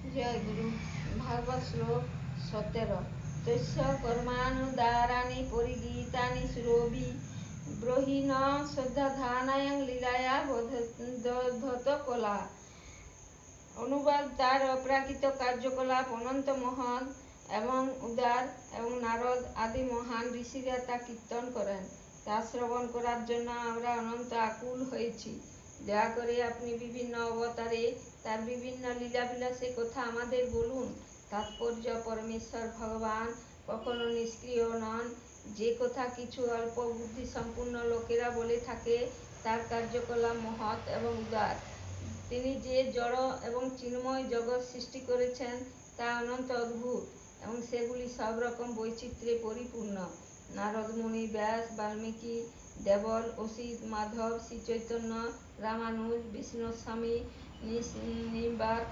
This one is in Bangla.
जय गुरु। भागवत श्लोक 17। तस्य कर्मानुदाराणि परिगीतानि सुरभि ब्रहीण श्रद्धाधानायं লীলায়া বোধত কলা। অনুবাদ, তার অপ্রাকৃত কার্যকলাপ অনন্ত মহৎ এবং উদার এবং নারদ আদি মহান ঋষিরা তা কীর্তন করেন। তা শ্রবণ করার জন্য আমরা অনন্ত আকুল হয়েছি। দয়া করে আপনি বিভিন্ন অবতারে তার বিভিন্ন লীলাবিলাসের কথা আমাদের বলুন। তাৎপর্য, পরমেশ্বর ভগবান কখনো নিষ্ক্রিয় নন। যে কথা কিছু অল্প বুদ্ধি সম্পূর্ণ লোকেরা বলে থাকে তার কার্যকলাপ মহৎ এবং উদার। তিনি যে জড় এবং চিন্ময় জগৎ সৃষ্টি করেছেন তা অনন্ত অদ্ভুত এবং সেগুলি সব রকম বৈচিত্র্যে পরিপূর্ণ। নারদ মুনি, ব্যাস, বাল্মীকি, দেবল, অসিত, মাধব, শ্রী চৈতন্য, রামানুজ, বিষ্ণু স্বামী, নিম্বার্ক